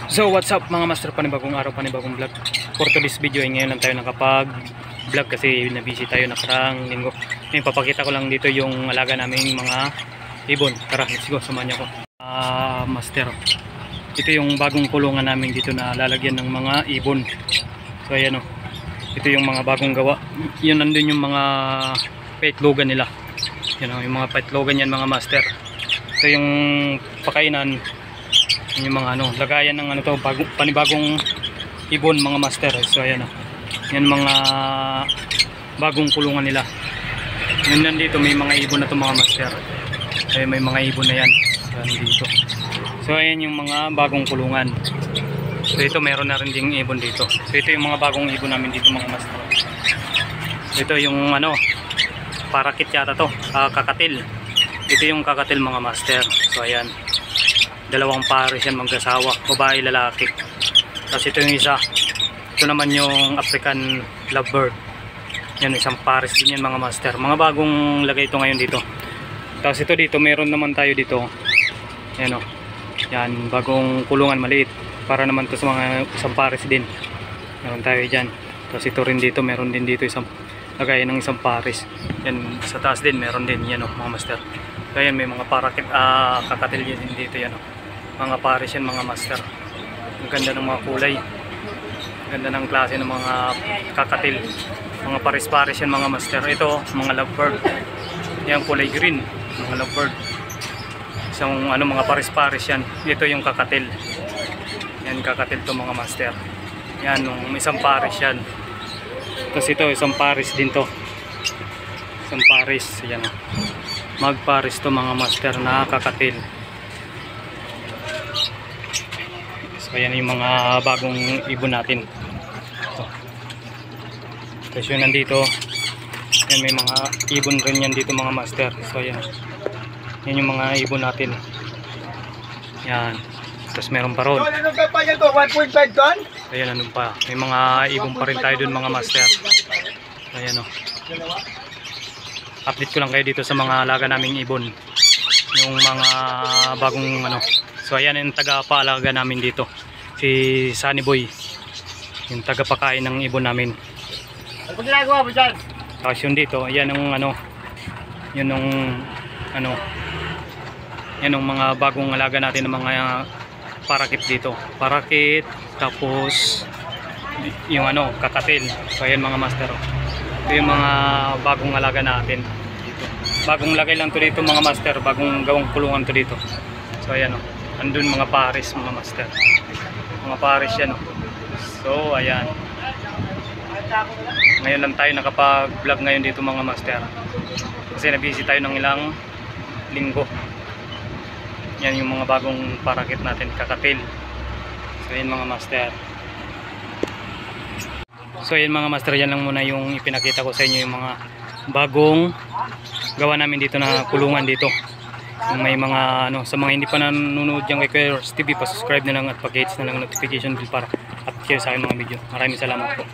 So what's up mga master, panibagong araw, panibagong vlog. For today's video ay ngayon lang tayo nakapag vlog kasi na-busy tayo nakarang linggo. Ngayon papakita ko lang dito yung alaga naming mga ibon. Tara, let's go, samahan niyo ako. Master, ito yung bagong kulungan namin dito na lalagyan ng mga ibon. So ayan o, ito yung mga bagong gawa. Yun, nandun yung mga paitlogan nila. Yan o, yung mga paitlogan yan mga master. Ito yung pakainan, yung mga lagayan ng to, panibagong ibon mga master. So ayan o, yan mga bagong kulungan nila. Yun, nandito may mga ibon na to mga master. Ay, may mga ibon na yan dito. So ayan yung mga bagong kulungan. So ito meron na rin ding ibon dito. So ito yung mga bagong ibon namin dito mga master. So, ito yung parakit yata to, kakatil. Ito yung kakatil mga master. So ayan, dalawang pares yan, mag-asawa, babae lalaki. Tapos ito yung isa, ito naman yung African lovebird. Yan, isang pares din yan mga master. Mga bagong lagay ito ngayon dito. Tapos ito dito, meron naman tayo dito. Yan o, yan, bagong kulungan maliit. Para naman to sa mga isang pares din. Meron tayo dyan. Tapos ito rin dito, meron din dito isang lagay ng isang pares. Yan, sa taas din, meron din. Yan o mga master. So yan, may mga parakit, kakatil din dito yan o. Mga pares yan mga master. Ang ganda ng mga kulay, ang ganda ng klase ng mga kakatil, mga pares-pares yan mga master. Ito mga lovebird, yan kulay green, mga lovebird. Isang mga pares-pares yan. Ito yung kakatil, yan kakatil to mga master. Yan, isang pares yan. Tapos ito isang pares din to, isang pares. Yan o, magpares to mga master na kakatil. So ayan yung mga bagong ibon natin. Tapos yun nandito, yan, may mga ibon rin yan dito mga master. So ayan, yan yung mga ibon natin. Yan, tapos meron pa ron. Ayan, ano pa, may mga ibon pa rin tayo dun mga master. Ayan o, update ko lang kayo dito sa mga alaga naming ibon, yung mga bagong So ayan yung taga-paalaga namin dito, si Sunny Boy, yung taga-pakain ng ibon namin. Ano ginagawa mo dyan? Tapos yun dito, ayan yung yun yung yan yung mga bagong alaga natin ng mga parakit dito. Parakit, tapos yung kakatil. So ayan mga master, ito yung mga bagong alaga natin dito. Bagong lagay lang to dito mga master, bagong gawang kulungan to dito. So ayan o, andun mga pares mga master, mga pares yan o. So ayan, ngayon lang tayo nakapag vlog ngayon dito mga master, kasi na-busy tayo ng ilang linggo. Yan yung mga bagong parakit natin, kakatil. So ayan mga master. So ayan mga master, yan lang muna yung ipinakita ko sa inyo, yung mga bagong gawa namin dito na kulungan dito. May mga sa mga hindi pa nanonood dyan kay Kuya TV, pa-subscribe na lang at pa-hit na lang notification bell para update kayo sa aking mga video. Maraming salamat po.